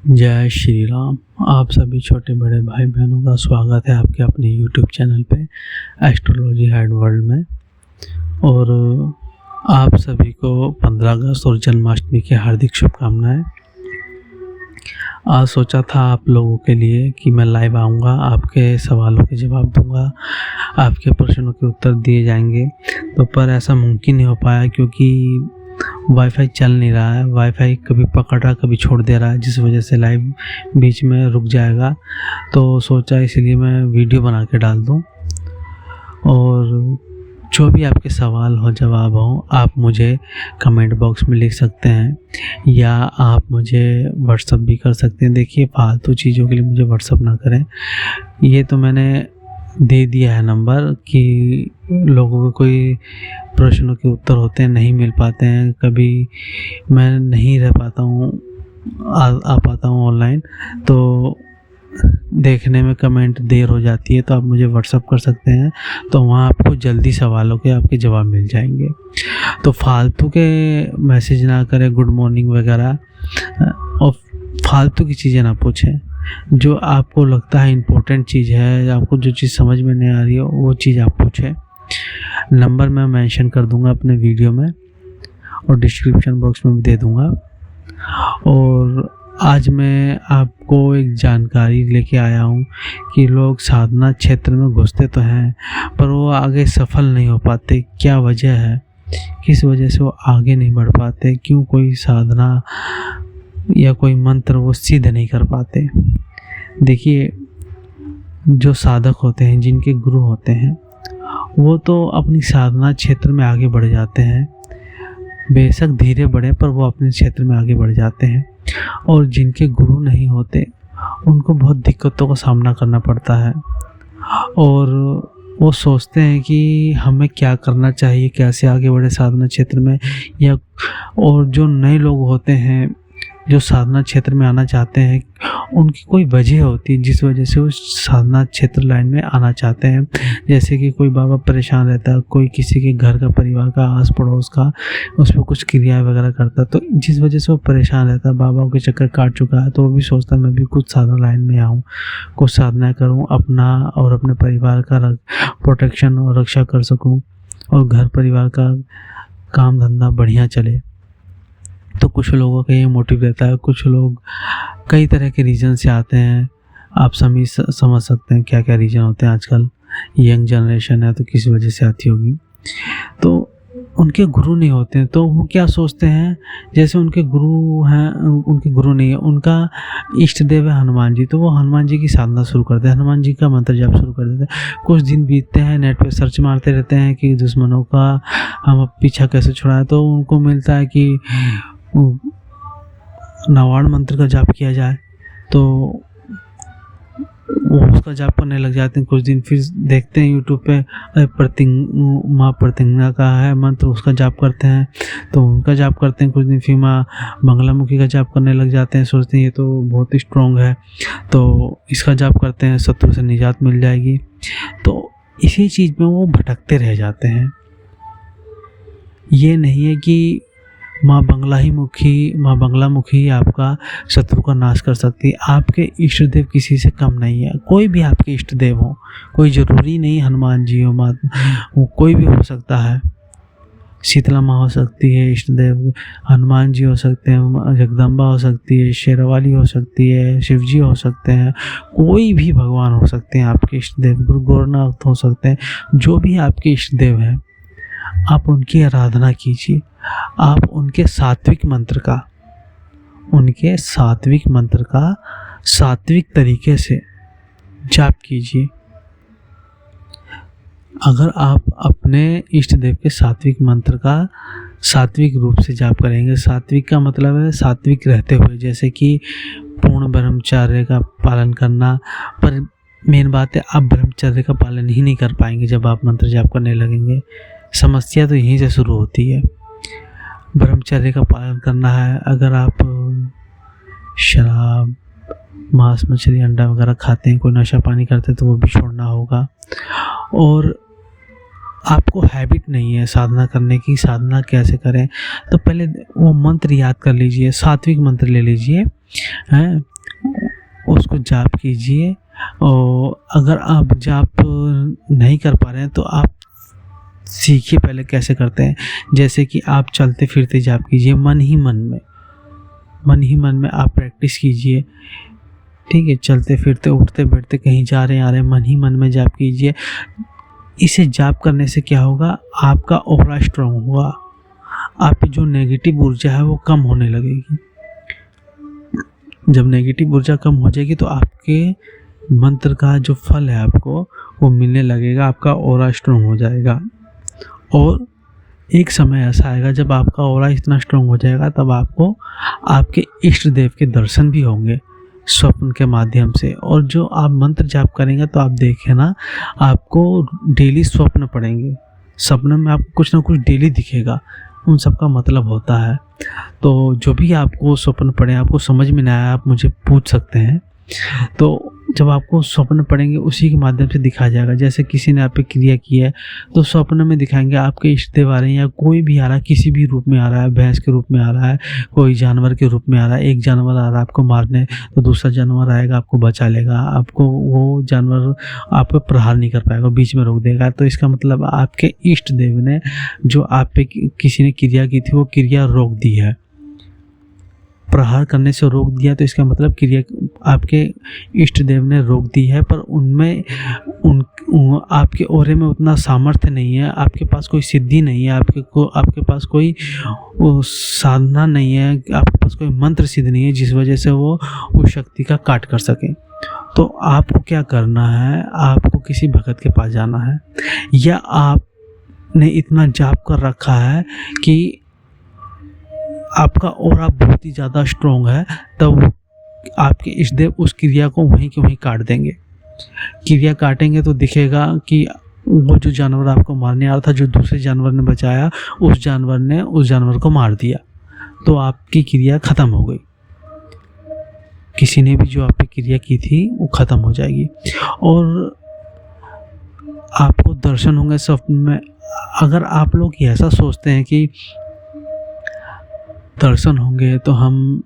जय श्री राम। आप सभी छोटे बड़े भाई बहनों का स्वागत है आपके अपने यूट्यूब चैनल पे एस्ट्रोलॉजी हाइड वर्ल्ड में। और आप सभी को 15 अगस्त और जन्माष्टमी की हार्दिक शुभकामनाएं। आज सोचा था आप लोगों के लिए कि मैं लाइव आऊँगा, आपके सवालों के जवाब दूंगा, आपके प्रश्नों के उत्तर दिए जाएंगे। तो पर ऐसा मुमकिन नहीं हो पाया क्योंकि वाईफाई चल नहीं रहा है। वाईफाई कभी पकड़ रहा कभी छोड़ दे रहा है, जिस वजह से लाइव बीच में रुक जाएगा। तो सोचा इसलिए मैं वीडियो बना के डाल दूं। और जो भी आपके सवाल हो जवाब हो आप मुझे कमेंट बॉक्स में लिख सकते हैं या आप मुझे व्हाट्सअप भी कर सकते हैं। देखिए, फालतू चीज़ों के लिए मुझे व्हाट्सअप ना करें। ये तो मैंने दे दिया है नंबर कि लोगों को कोई प्रश्नों के उत्तर होते हैं, नहीं मिल पाते हैं, कभी मैं नहीं रह पाता हूँ आ पाता हूँ ऑनलाइन, तो देखने में कमेंट देर हो जाती है। तो आप मुझे व्हाट्सअप कर सकते हैं, तो वहाँ आपको जल्दी सवालों के आपके जवाब मिल जाएंगे। तो फालतू के मैसेज ना करें, गुड मॉर्निंग वगैरह, और फालतू की चीज़ें ना पूछें। जो आपको लगता है इम्पोर्टेंट चीज़ है, आपको जो चीज़ समझ में नहीं आ रही हो वो चीज़ आप पूछें। नंबर मैं मेंशन कर दूंगा अपने वीडियो में और डिस्क्रिप्शन बॉक्स में भी दे दूंगा। और आज मैं आपको एक जानकारी लेके आया हूँ कि लोग साधना क्षेत्र में घुसते तो हैं पर वो आगे सफल नहीं हो पाते। क्या वजह है, किस वजह से वो आगे नहीं बढ़ पाते, क्यों कोई साधना या कोई मंत्र वो सिद्ध नहीं कर पाते। देखिए, जो साधक होते हैं, जिनके गुरु होते हैं, वो तो अपनी साधना क्षेत्र में आगे बढ़ जाते हैं। बेशक धीरे बढ़े पर वो अपने क्षेत्र में आगे बढ़ जाते हैं। और जिनके गुरु नहीं होते उनको बहुत दिक्कतों का सामना करना पड़ता है। और वो सोचते हैं कि हमें क्या करना चाहिए, कैसे आगे बढ़े साधना क्षेत्र में। या और जो नए लोग होते हैं जो साधना क्षेत्र में आना चाहते हैं, उनकी कोई वजह होती है जिस वजह से वो साधना क्षेत्र लाइन में आना चाहते हैं। जैसे कि कोई बाबा परेशान रहता है, कोई किसी के घर का, परिवार का, आस पड़ोस का उस पर कुछ क्रिया वगैरह करता है, तो जिस वजह से वो परेशान रहता है, बाबा के चक्कर काट चुका है, तो वो भी सोचता है मैं भी कुछ साधना लाइन में आऊँ, कुछ साधना करूँ, अपना और अपने परिवार का प्रोटेक्शन और रक्षा कर सकूँ और घर परिवार का काम धंधा बढ़िया चले। तो कुछ लोगों का ये मोटिव रहता है। कुछ लोग कई तरह के रीज़न से आते हैं। आप सभी समझ सकते हैं क्या क्या रीज़न होते हैं। आजकल यंग जनरेशन है तो किस वजह से आती होगी। तो उनके गुरु नहीं होते हैं तो वो क्या सोचते हैं, जैसे उनके गुरु हैं, उनके गुरु नहीं है, उनका इष्ट देव है हनुमान जी, तो वो हनुमान जी की साधना शुरू करते हैं, हनुमान जी का मंत्र जाप शुरू कर देते हैं। कुछ दिन बीतते हैं, नेट पे सर्च मारते रहते हैं कि दुश्मनों का हम पीछा कैसे छुड़ाएं, तो उनको मिलता है कि नवाड़ मंत्र का जाप किया जाए, तो वो उसका जाप करने लग जाते हैं। कुछ दिन फिर देखते हैं यूट्यूब पे माँ प्रतिज्ञा का है मंत्र, उसका जाप करते हैं, तो उनका जाप करते हैं। कुछ दिन फिर माँ मंगलामुखी का जाप करने लग जाते हैं, सोचते हैं ये तो बहुत ही स्ट्रॉन्ग है, तो इसका जाप करते हैं, शत्रु से निजात मिल जाएगी। तो इसी चीज़ में वो भटकते रह जाते हैं। ये नहीं है कि माँ बंगलामुखी आपका शत्रु का नाश कर सकती है। आपके इष्ट देव किसी से कम नहीं है। कोई भी आपके इष्ट देव हो, कोई ज़रूरी नहीं हनुमान जी हो, वो कोई भी हो सकता है। शीतला माँ हो सकती है इष्ट देव, हनुमान जी हो सकते हैं, जगदम्बा हो सकती है, शेरवाली हो सकती है, शिव जी हो सकते हैं, कोई भी भगवान हो सकते हैं आपके इष्ट देव, गुरु गोरखनाथ हो सकते हैं। जो भी आपके इष्ट देव हैं आप उनकी आराधना कीजिए। आप उनके सात्विक मंत्र का सात्विक तरीके से जाप कीजिए। अगर आप अपने इष्ट देव के सात्विक मंत्र का सात्विक रूप से जाप करेंगे, सात्विक का मतलब है सात्विक रहते हुए, जैसे कि पूर्ण ब्रह्मचर्य का पालन करना। पर मेन बात है आप ब्रह्मचर्य का पालन ही नहीं कर पाएंगे जब आप मंत्र जाप करने लगेंगे। समस्या तो यहीं से शुरू होती है। ब्रह्मचर्य का पालन करना है। अगर आप शराब, मांस, मछली, अंडा वगैरह खाते हैं, कोई नशा पानी करते हैं, तो वो भी छोड़ना होगा। और आपको हैबिट नहीं है साधना करने की, साधना कैसे करें, तो पहले वो मंत्र याद कर लीजिए, सात्विक मंत्र ले लीजिए हैं। उसको जाप कीजिए। और अगर आप जाप नहीं कर पा रहे हैं तो आप सीखिए पहले कैसे करते हैं। जैसे कि आप चलते फिरते जाप कीजिए, मन ही मन में आप प्रैक्टिस कीजिए, ठीक है। चलते फिरते उठते बैठते कहीं जा रहे हैं आ रहे हैं, मन ही मन में जाप कीजिए। इसे जाप करने से क्या होगा, आपका ऑरा स्ट्रांग होगा, आपकी जो नेगेटिव ऊर्जा है वो कम होने लगेगी। जब नेगेटिव ऊर्जा कम हो जाएगी तो आपके मंत्र का जो फल है आपको वो मिलने लगेगा, आपका ऑरा स्ट्रांग हो जाएगा। और एक समय ऐसा आएगा जब आपका ऑरा इतना स्ट्रांग हो जाएगा, तब आपको आपके इष्ट देव के दर्शन भी होंगे स्वप्न के माध्यम से। और जो आप मंत्र जाप करेंगे तो आप देखें ना, आपको डेली स्वप्न पड़ेंगे, सपने में आपको कुछ ना कुछ डेली दिखेगा। उन सब का मतलब होता है। तो जो भी आपको स्वप्न पड़े, आपको समझ में ना आया, आप मुझे पूछ सकते हैं। तो जब आपको स्वप्न पड़ेंगे उसी के माध्यम से दिखाया जाएगा। जैसे किसी ने आप पे क्रिया की है तो स्वप्न में दिखाएंगे आपके इष्ट देव आ रहे हैं, या कोई भी आ रहा है, किसी भी रूप में आ रहा है, भैंस के रूप में आ रहा है, कोई जानवर के रूप में आ रहा है। एक जानवर आ रहा है आपको मारने, तो दूसरा जानवर आएगा आपको बचा लेगा, आपको वो जानवर आप पे प्रहार नहीं कर पाएगा, बीच में रोक देगा। तो इसका मतलब आपके इष्ट देव ने जो आप पे किसी ने क्रिया की थी वो क्रिया रोक दी है, प्रहार करने से रोक दिया। तो इसका मतलब क्रिया आपके इष्ट देव ने रोक दी है, पर उनमें आपके ओरे में उतना सामर्थ्य नहीं है, आपके पास कोई सिद्धि नहीं है, आपके पास कोई साधना नहीं है, आपके पास कोई मंत्र सिद्ध नहीं है जिस वजह से वो उस शक्ति का काट कर सके। तो आपको क्या करना है, आपको किसी भगत के पास जाना है, या आपने इतना जाप कर रखा है कि आपका ऑरा बहुत ही ज़्यादा स्ट्रॉन्ग है, तब आपके इष्ट देव उस क्रिया को वहीं के वहीं काट देंगे। क्रिया काटेंगे तो दिखेगा कि वो जो जानवर आपको मारने आ रहा था, जो दूसरे जानवर ने बचाया, उस जानवर ने उस जानवर को मार दिया, तो आपकी क्रिया ख़त्म हो गई। किसी ने भी जो आप पे क्रिया की थी वो ख़त्म हो जाएगी। और आपको दर्शन होंगे स्वप्न में। अगर आप लोग ऐसा सोचते हैं कि दर्शन होंगे तो हम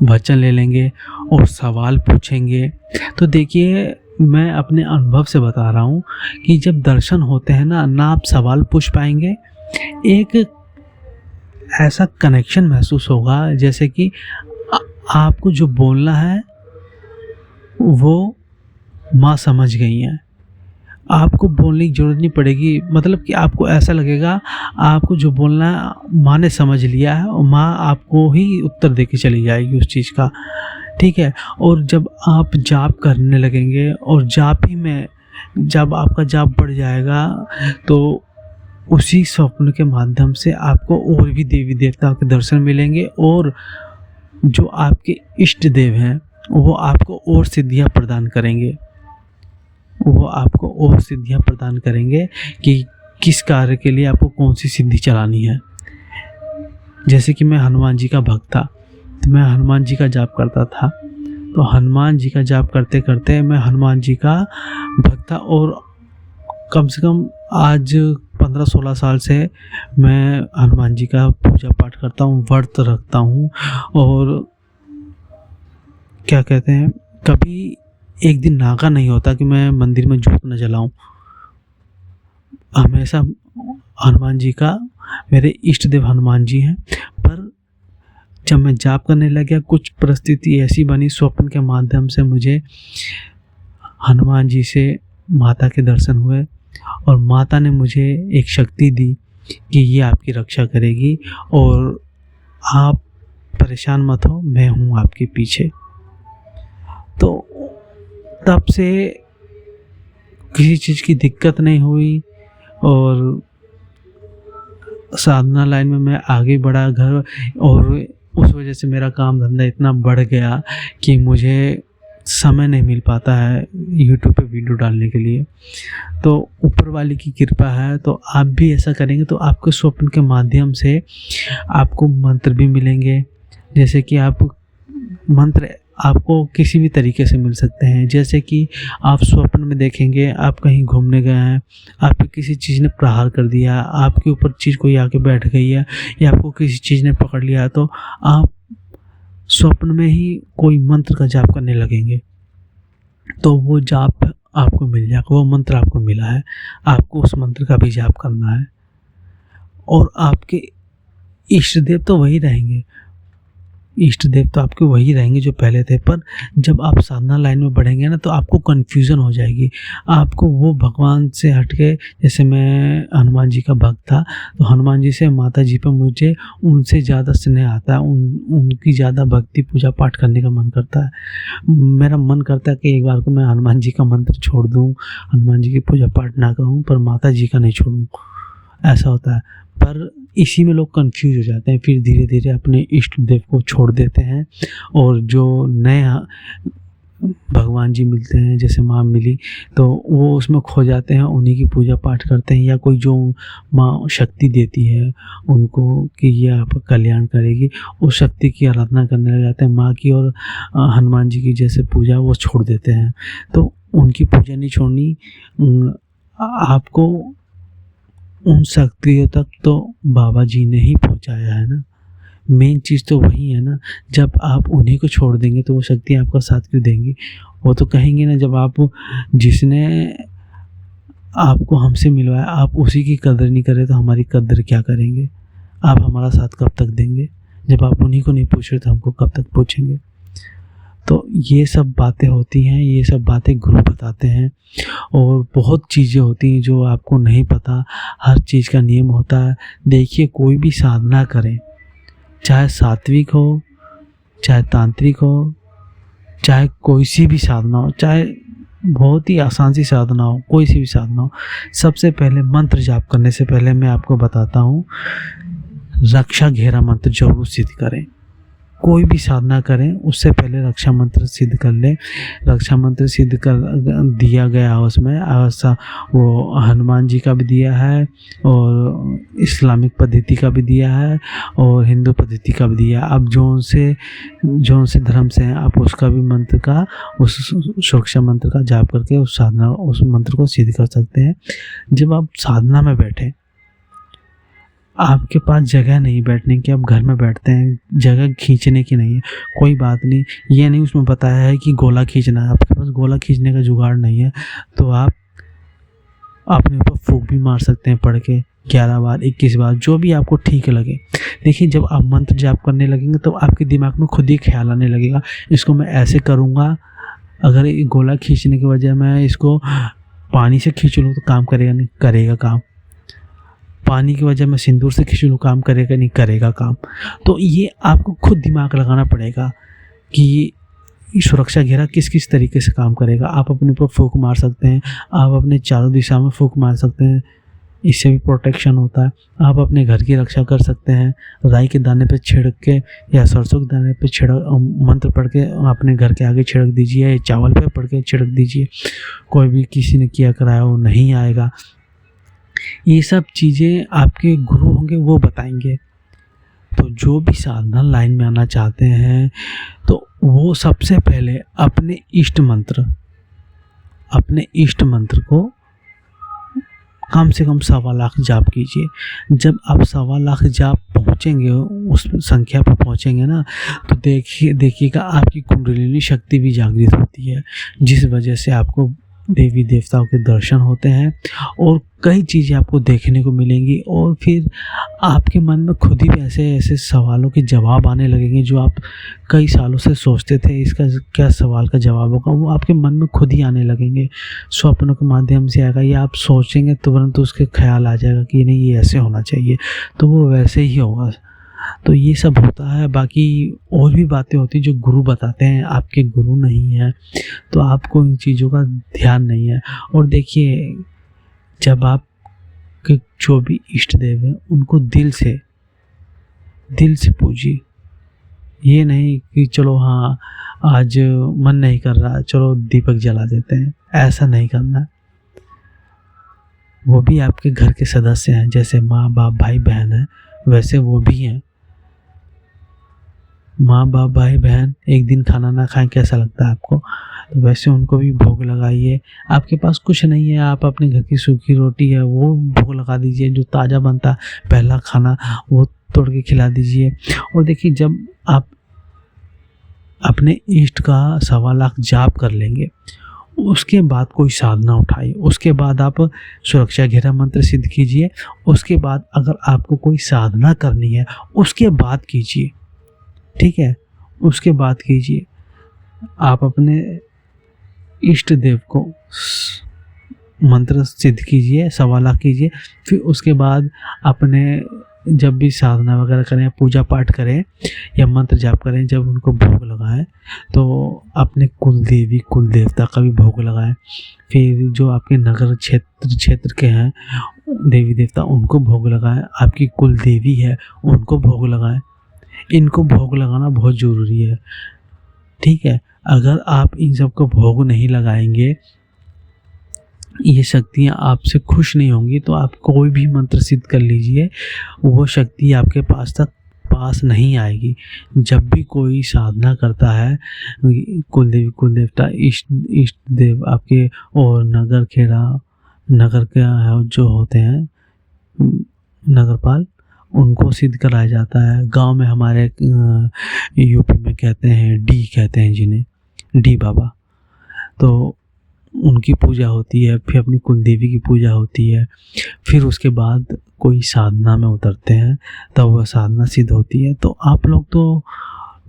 वचन ले लेंगे और सवाल पूछेंगे, तो देखिए मैं अपने अनुभव से बता रहा हूँ कि जब दर्शन होते हैं ना आप सवाल पूछ पाएंगे, एक ऐसा कनेक्शन महसूस होगा जैसे कि आपको जो बोलना है वो माँ समझ गई हैं, आपको बोलने की ज़रूरत नहीं पड़ेगी। मतलब कि आपको ऐसा लगेगा आपको जो बोलना है माँ ने समझ लिया है और माँ आपको ही उत्तर दे के चली जाएगी उस चीज़ का, ठीक है। और जब आप जाप करने लगेंगे और जाप ही में जब आपका जाप बढ़ जाएगा तो उसी स्वप्न के माध्यम से आपको और भी देवी देवता के दर्शन मिलेंगे, और जो आपके इष्ट देव हैं वो आपको और सिद्धियाँ प्रदान करेंगे, वो आपको और सिद्धियाँ प्रदान करेंगे कि किस कार्य के लिए आपको कौन सी सिद्धि चलानी है। जैसे कि मैं हनुमान जी का भक्त था, तो मैं हनुमान जी का जाप करता था, तो हनुमान जी का जाप करते करते मैं हनुमान जी का भक्त था। और कम से कम आज 15-16 साल से मैं हनुमान जी का पूजा पाठ करता हूँ, व्रत रखता हूँ। और क्या कहते हैं, कभी एक दिन नागा नहीं होता कि मैं मंदिर में जोत न जलाऊं। हमेशा हनुमान जी का, मेरे इष्ट देव हनुमान जी हैं। पर जब मैं जाप करने लग गया, कुछ परिस्थिति ऐसी बनी स्वप्न के माध्यम से मुझे हनुमान जी से माता के दर्शन हुए, और माता ने मुझे एक शक्ति दी कि ये आपकी रक्षा करेगी और आप परेशान मत हो, मैं हूँ आपके पीछे। तो तब से किसी चीज़ की दिक्कत नहीं हुई और साधना लाइन में मैं आगे बढ़ा घर, और उस वजह से मेरा काम धंधा इतना बढ़ गया कि मुझे समय नहीं मिल पाता है यूट्यूब पे वीडियो डालने के लिए। तो ऊपर वाले की कृपा है, तो आप भी ऐसा करेंगे तो आपके स्वप्न के माध्यम से आपको मंत्र भी मिलेंगे। जैसे कि आप मंत्र आपको किसी भी तरीके से मिल सकते हैं। जैसे कि आप स्वप्न में देखेंगे आप कहीं घूमने गए हैं, आप पे किसी चीज़ ने प्रहार कर दिया, आपके ऊपर चीज़ कोई आके बैठ गई है, या आपको किसी चीज़ ने पकड़ लिया, तो आप स्वप्न में ही कोई मंत्र का जाप करने लगेंगे तो वो जाप आपको मिल जाएगा, वो मंत्र आपको मिला है, आपको उस मंत्र का भी जाप करना है। और आपके इष्ट देव तो वही रहेंगे, इष्ट देव तो आपके वही रहेंगे जो पहले थे, पर जब आप साधना लाइन में बढ़ेंगे ना तो आपको कन्फ्यूज़न हो जाएगी। आपको वो भगवान से हट के, जैसे मैं हनुमान जी का भक्त था तो हनुमान जी से, माता जी पे मुझे उनसे ज़्यादा स्नेह आता है, उनकी ज़्यादा भक्ति पूजा पाठ करने का मन करता है। मेरा मन करता है कि एक बार को मैं हनुमान जी का मंत्र छोड़ दूँ, हनुमान जी की पूजा पाठ ना करूँ, पर माता जी का नहीं छोड़ूँ, ऐसा होता है। पर इसी में लोग कंफ्यूज हो जाते हैं, फिर धीरे धीरे अपने इष्ट देव को छोड़ देते हैं और जो नए भगवान जी मिलते हैं, जैसे माँ मिली, तो वो उसमें खो जाते हैं, उन्हीं की पूजा पाठ करते हैं, या कोई जो माँ शक्ति देती है उनको कि ये आपका कल्याण करेगी, उस शक्ति की आराधना करने लग जाते हैं माँ की, और हनुमान जी की जैसे पूजा वो छोड़ देते हैं। तो उनकी पूजा नहीं छोड़नी, आपको उन शक्तियों तक तो बाबा जी ने ही पहुंचाया है ना, मेन चीज़ तो वही है ना। जब आप उन्हीं को छोड़ देंगे तो वो शक्ति आपका साथ क्यों देंगी? वो तो कहेंगे ना, जब आप जिसने आपको हमसे मिलवाया आप उसी की कदर नहीं करें तो हमारी कदर क्या करेंगे? आप हमारा साथ कब तक देंगे? जब आप उन्हीं को नहीं पूछ रहे तो हमको कब तक पूछेंगे? तो ये सब बातें होती हैं, ये सब बातें गुरु बताते हैं, और बहुत चीज़ें होती हैं जो आपको नहीं पता। हर चीज़ का नियम होता है। देखिए, कोई भी साधना करें, चाहे सात्विक हो, चाहे तांत्रिक हो, चाहे कोई सी भी साधना हो, चाहे बहुत ही आसान सी साधना हो, कोई सी भी साधना हो, सबसे पहले मंत्र जाप करने से पहले मैं आपको बताता हूँ, रक्षा घेरा मंत्र जरूर सिद्ध करें। कोई भी साधना करें उससे पहले रक्षा मंत्र सिद्ध कर लें। रक्षा मंत्र सिद्ध कर दिया गया उसमें, ऐसा वो हनुमान जी का भी दिया है, और इस्लामिक पद्धति का भी दिया है, और हिंदू पद्धति का भी दिया है। आप जो से धर्म से हैं आप उसका भी मंत्र का, उस सुरक्षा मंत्र का जाप करके उस मंत्र को सिद्ध कर सकते हैं। जब आप साधना में बैठे, आपके पास जगह नहीं बैठने की, आप घर में बैठते हैं, जगह खींचने की नहीं है, कोई बात नहीं, ये नहीं उसमें बताया है कि गोला खींचना है, आपके पास गोला खींचने का जुगाड़ नहीं है तो आप अपने ऊपर फूंक भी मार सकते हैं पढ़ के 11 बार 21 बार, जो भी आपको ठीक लगे। देखिए, जब आप मंत्र जाप करने लगेंगे तो आपके दिमाग में खुद ही ख्याल आने लगेगा, इसको मैं ऐसे करूँगा, अगर गोला खींचने की वजह मैं इसको पानी से खींच लूँ तो काम करेगा नहीं? करेगा काम। पानी की वजह मैं सिंदूर से खींच लूँ, काम करेगा नहीं? करेगा काम। तो ये आपको खुद दिमाग लगाना पड़ेगा कि सुरक्षा घेरा किस किस तरीके से काम करेगा। आप अपने ऊपर फूंक मार सकते हैं, आप अपने चारों दिशा में फूंक मार सकते हैं, इससे भी प्रोटेक्शन होता है। आप अपने घर की रक्षा कर सकते हैं, राई के दाने पे छिड़क के या सरसों के दाने पे मंत्र पढ़ के अपने घर के आगे छिड़क दीजिए, या चावल पे पढ़ के छिड़क दीजिए, कोई भी किसी ने किया कराया वो नहीं आएगा। ये सब चीज़ें आपके गुरु होंगे वो बताएंगे। तो जो भी साधना लाइन में आना चाहते हैं तो वो सबसे पहले अपने इष्ट मंत्र को कम से कम 1.25 लाख जाप कीजिए। जब आप 1.25 लाख जाप पहुँचेंगे, उस संख्या पर पहुँचेंगे ना, तो देखिएगा आपकी कुंडलिनी शक्ति भी जागृत होती है, जिस वजह से आपको देवी देवताओं के दर्शन होते हैं और कई चीज़ें आपको देखने को मिलेंगी। और फिर आपके मन में खुद ही ऐसे सवालों के जवाब आने लगेंगे जो आप कई सालों से सोचते थे इसका क्या सवाल का जवाब होगा, वो आपके मन में खुद ही आने लगेंगे, स्वप्नों के माध्यम से आएगा, या आप सोचेंगे तुरंत उसके ख्याल आ जाएगा कि नहीं ये ऐसे होना चाहिए, तो वो वैसे ही होगा। तो ये सब होता है। बाकी और भी बातें होती हैं जो गुरु बताते हैं, आपके गुरु नहीं है तो आपको इन चीज़ों का ध्यान नहीं है। और देखिए, जब आप के जो भी इष्ट देव हैं उनको दिल से पूजिए। ये नहीं कि चलो हाँ आज मन नहीं कर रहा चलो दीपक जला देते हैं, ऐसा नहीं करना। वो भी आपके घर के सदस्य हैं, जैसे माँ बाप भाई बहन है वैसे वो भी हैं। माँ बाप भाई बहन एक दिन खाना ना खाएं कैसा लगता है आपको, तो वैसे उनको भी भोग लगाइए। आपके पास कुछ नहीं है, आप अपने घर की सूखी रोटी है वो भोग लगा दीजिए, जो ताज़ा बनता है पहला खाना वो तोड़ के खिला दीजिए। और देखिए, जब आप अपने इष्ट का 1.25 लाख जाप कर लेंगे, उसके बाद कोई साधना उठाइए, उसके बाद आप सुरक्षा घेरा मंत्र सिद्ध कीजिए, उसके बाद अगर आपको कोई साधना करनी है उसके बाद कीजिए, ठीक है, उसके बाद कीजिए। आप अपने इष्ट देव को मंत्र सिद्ध कीजिए, 1.25 लाख कीजिए, फिर उसके बाद अपने जब भी साधना वगैरह करें, पूजा पाठ करें या मंत्र जाप करें, जब उनको भोग लगाएं तो अपने कुल देवी कुल देवता का भी भोग लगाएं। फिर जो आपके नगर क्षेत्र के हैं देवी देवता उनको भोग लगाएं, आपकी कुल देवी है उनको भोग लगाएं। इनको भोग लगाना बहुत ज़रूरी है, ठीक है। अगर आप इन सब को भोग नहीं लगाएंगे, ये शक्तियाँ आपसे खुश नहीं होंगी, तो आप कोई भी मंत्र सिद्ध कर लीजिए, वो शक्ति आपके पास नहीं आएगी। जब भी कोई साधना करता है, कुल देवी कुल देवता इष्ट देव आपके और नगर के जो होते हैं नगरपाल, उनको सिद्ध कराया जाता है। गांव में हमारे यूपी में कहते हैं डी, कहते हैं जिन्हें डी बाबा, तो उनकी पूजा होती है, फिर अपनी कुल देवी की पूजा होती है, फिर उसके बाद कोई साधना में उतरते हैं, तब वह साधना सिद्ध होती है। तो आप लोग तो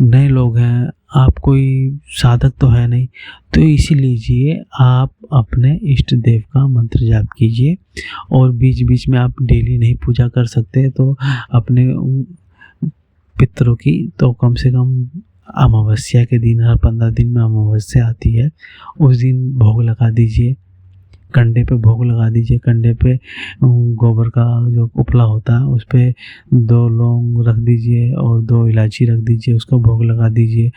नए लोग हैं, आप कोई साधक तो है नहीं, तो इसी लीजिए आप अपने इष्ट देव का मंत्र जाप कीजिए। और बीच बीच में आप डेली नहीं पूजा कर सकते, तो अपने पितरों की तो कम से कम अमावस्या के दिन, हर 15 दिन में अमावस्या आती है, उस दिन भोग लगा दीजिए, कंडे पे भोग लगा दीजिए। कंडे पे गोबर का जो उपला होता है उस पे 2 लौंग रख दीजिए और 2 इलायची रख दीजिए, उसका भोग लगा दीजिए,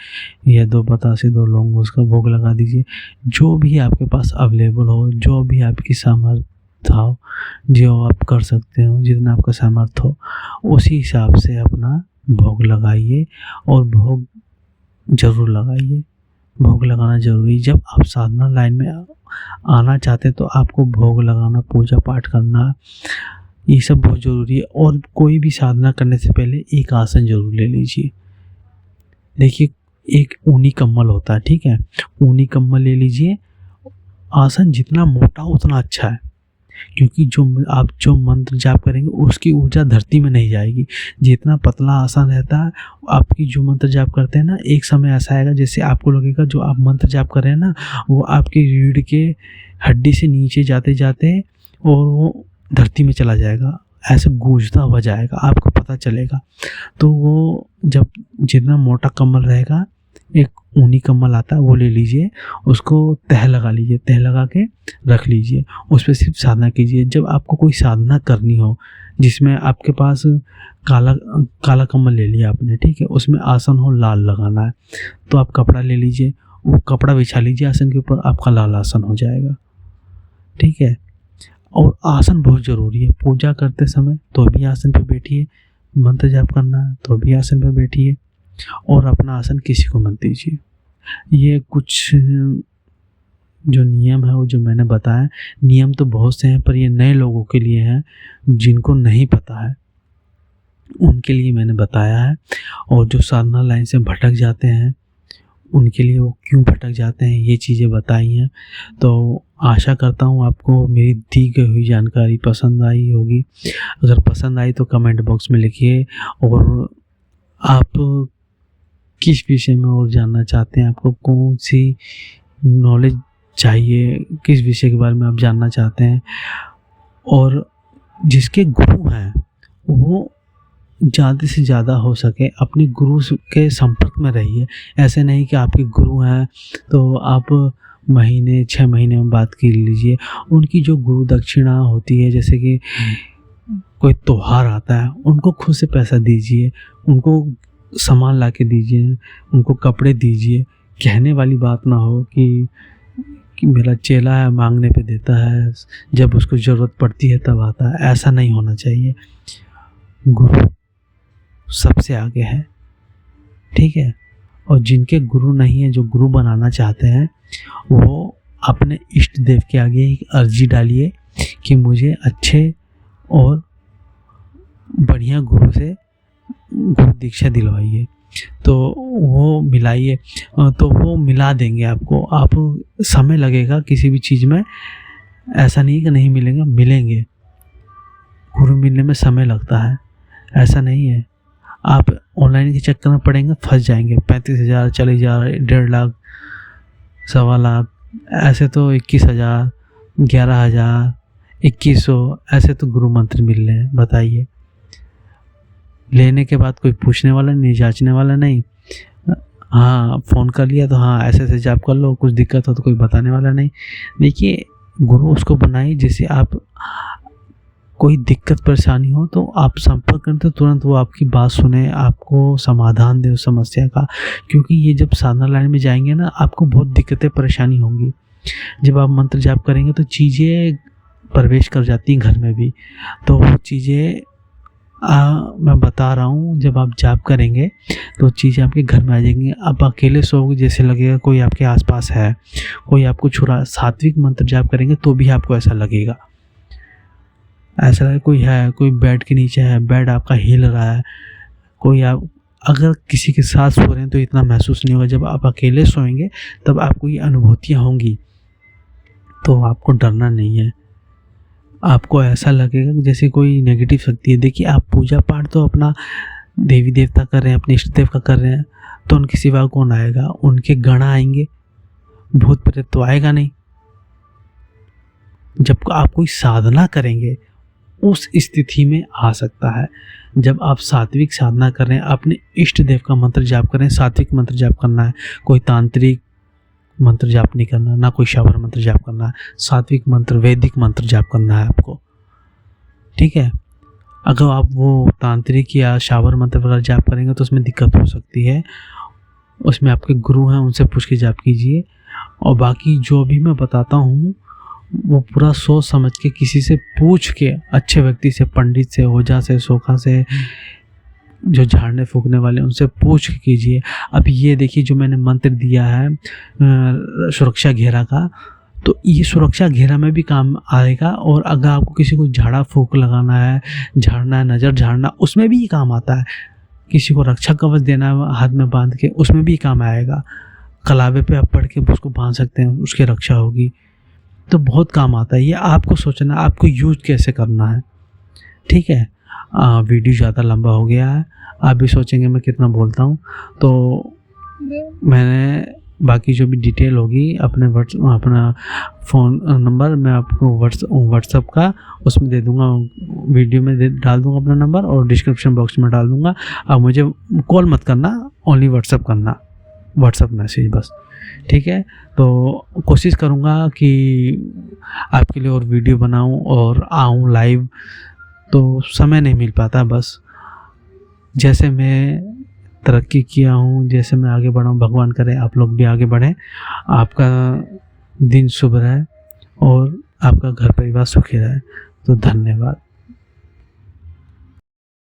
या 2 बतासे 2 लौंग, उसका भोग लगा दीजिए। जो भी आपके पास अवेलेबल हो, जो भी आपकी सामर्थ्य हो, जो आप कर सकते हो, जितना आपका सामर्थ्य हो, उसी हिसाब से अपना भोग लगाइए और भोग ज़रूर लगाइए। भोग लगाना ज़रूरी। जब आप साधना लाइन में आना चाहते हैं तो आपको भोग लगाना, पूजा पाठ करना, ये सब बहुत ज़रूरी है। और कोई भी साधना करने से पहले एक आसन ज़रूर ले लीजिए। देखिए, एक ऊनी कम्बल होता है, ठीक है, ऊनी कम्बल ले लीजिए। आसन जितना मोटा उतना अच्छा है, क्योंकि आप जो मंत्र जाप करेंगे उसकी ऊर्जा धरती में नहीं जाएगी। जितना पतला आसन रहता है, आपकी जो मंत्र जाप करते हैं ना, एक समय ऐसा आएगा जैसे आपको लगेगा जो आप मंत्र जाप कर रहे हैं ना, वो आपकी रीढ़ के हड्डी से नीचे जाते जाते और वो धरती में चला जाएगा, ऐसे गूंजता हुआ जाएगा, आपको पता चलेगा। तो वो जब जितना मोटा कम्बल रहेगा, एक ऊनी कम्बल आता है, वो ले लीजिए, उसको तह लगा लीजिए, तह लगा के रख लीजिए, उस पर सिर्फ साधना कीजिए। जब आपको कोई साधना करनी हो जिसमें आपके पास काला कम्बल ले लिया आपने, ठीक है, उसमें आसन हो लाल लगाना है, तो आप कपड़ा ले लीजिए, वो कपड़ा बिछा लीजिए आसन के ऊपर, आपका लाल आसन हो जाएगा, ठीक है। और आसन बहुत ज़रूरी है। पूजा करते समय तो भी आसन पे बैठिए, मंत्र जाप करना है तो भी आसन पे बैठिए, और अपना आसन किसी को मत दीजिए। ये कुछ जो नियम है वो जो मैंने बताया, नियम तो बहुत से हैं, पर ये नए लोगों के लिए हैं, जिनको नहीं पता है उनके लिए मैंने बताया है। और जो साधना लाइन से भटक जाते हैं उनके लिए, वो क्यों भटक जाते हैं, ये चीज़ें बताई हैं। तो आशा करता हूँ आपको मेरी दी गई हुई जानकारी पसंद आई होगी। अगर पसंद आई तो कमेंट बॉक्स में लिखिए, और आप किस विषय में और जानना चाहते हैं, आपको कौन सी नॉलेज चाहिए, किस विषय के बारे में आप जानना चाहते हैं। और जिसके गुरु हैं वो ज़्यादा से ज़्यादा हो सके अपने गुरु के संपर्क में रहिए। ऐसे नहीं कि आपके गुरु हैं तो आप 6 महीने में बात कर लीजिए। उनकी जो गुरु दक्षिणा होती है, जैसे कि कोई त्योहार आता है, उनको खुद से पैसा दीजिए, उनको सामान ला के दीजिए, उनको कपड़े दीजिए। कहने वाली बात ना हो कि मेरा चेला है, मांगने पे देता है, जब उसको ज़रूरत पड़ती है तब आता है। ऐसा नहीं होना चाहिए। गुरु सबसे आगे है, ठीक है। और जिनके गुरु नहीं है, जो गुरु बनाना चाहते हैं, वो अपने इष्ट देव के आगे एक अर्जी डालिए कि मुझे अच्छे और बढ़िया गुरु से गुरु दीक्षा दिलवाइए। तो वो मिलाइए, तो वो मिला देंगे आपको। आप समय लगेगा किसी भी चीज़ में, ऐसा नहीं कि नहीं मिलेंगे, मिलेंगे। गुरु मिलने में समय लगता है, ऐसा नहीं है। आप ऑनलाइन के चक्कर में पड़ेंगे, फंस जाएंगे। 35,000, 40,000, 1.5 लाख, 1.25 लाख, ऐसे तो 21,000, 11,000, 2100 ऐसे तो गुरु मंत्र मिल रहे हैं। बताइए, लेने के बाद कोई पूछने वाला नहीं, जांचने वाला नहीं। हाँ, फ़ोन कर लिया तो हाँ ऐसे ऐसे जाप कर लो, कुछ दिक्कत हो तो कोई बताने वाला नहीं। देखिए, गुरु उसको बनाइए जैसे आप कोई दिक्कत परेशानी हो तो आप संपर्क करें तो तुरंत वो आपकी बात सुने, आपको समाधान दे उस समस्या का। क्योंकि ये जब साधना लाइन में जाएंगे ना, आपको बहुत दिक्कतें परेशानी होंगी। जब आप मंत्र जाप करेंगे तो चीज़ें प्रवेश कर जाती हैं घर में भी। तो वो चीज़ें मैं बता रहा हूँ, जब आप जाप करेंगे तो चीज़ें आपके घर में आ जाएंगी। आप अकेले सोओगे जैसे लगेगा कोई आपके आसपास है, कोई आपको छुरा। सात्विक मंत्र जाप करेंगे तो भी आपको ऐसा लगेगा, ऐसा लगे कोई है, कोई बेड के नीचे है, बेड आपका हिल रहा है, कोई आप अगर किसी के साथ सो रहे हैं तो इतना महसूस नहीं होगा। जब आप अकेले सोएंगे तब आपको ये अनुभूतियाँ होंगी। तो आपको डरना नहीं है। आपको ऐसा लगेगा कि जैसे कोई नेगेटिव शक्ति है। देखिए, आप पूजा पाठ तो अपना देवी देवता कर रहे हैं, अपने इष्ट देव का कर रहे हैं, तो उनके सिवा कौन आएगा? उनके गण आएंगे, भूत प्रेत तो आएगा नहीं। जब आप कोई साधना करेंगे उस स्थिति में आ सकता है। जब आप सात्विक साधना कर रहे हैं, अपने इष्ट देव का मंत्र जाप कर रहे हैं, सात्विक मंत्र जाप करना है। कोई तांत्रिक मंत्र जाप नहीं करना, ना कोई शावर मंत्र जाप करना है। सात्विक मंत्र, वैदिक मंत्र जाप करना है आपको, ठीक है। अगर आप वो तांत्रिक या शावर मंत्र वगैरह जाप करेंगे तो उसमें दिक्कत हो सकती है। उसमें आपके गुरु हैं, उनसे पूछ के जाप कीजिए। और बाकी जो भी मैं बताता हूँ वो पूरा सोच समझ के, किसी से पूछ के, अच्छे व्यक्ति से, पंडित से, ओझा से, सोखा से, जो झाड़ने फूकने वाले, उनसे पूछ के कीजिए। अब ये देखिए, जो मैंने मंत्र दिया है सुरक्षा घेरा का, तो ये सुरक्षा घेरा में भी काम आएगा। और अगर आपको किसी को झाड़ा फूक लगाना है, झाड़ना है, नज़र झाड़ना, उसमें भी ये काम आता है। किसी को रक्षा कवच देना है हाथ में बांध के, उसमें भी काम आएगा। कलावे पे आप पढ़ के उसको बांध सकते हैं, उसकी रक्षा होगी। तो बहुत काम आता है। ये आपको सोचना, आपको यूज कैसे करना है, ठीक है। वीडियो ज़्यादा लंबा हो गया है, आप भी सोचेंगे मैं कितना बोलता हूँ। तो मैंने बाकी जो भी डिटेल होगी अपना फ़ोन नंबर मैं आपको व्हाट्सअप का उसमें दे दूँगा, वीडियो में डाल दूँगा अपना नंबर, और डिस्क्रिप्शन बॉक्स में डाल दूँगा। अब मुझे कॉल मत करना, ओनली व्हाट्सअप करना, व्हाट्सअप मैसेज बस, ठीक है। तो कोशिश करूँगा कि आपके लिए और वीडियो बनाऊँ और आऊँ लाइव, तो समय नहीं मिल पाता। बस जैसे मैं तरक्की किया हूँ, जैसे मैं आगे बढ़ा हूँ, भगवान करे आप लोग भी आगे बढ़ें। आपका दिन शुभ रहे और आपका घर परिवार सुखी रहे। तो धन्यवाद।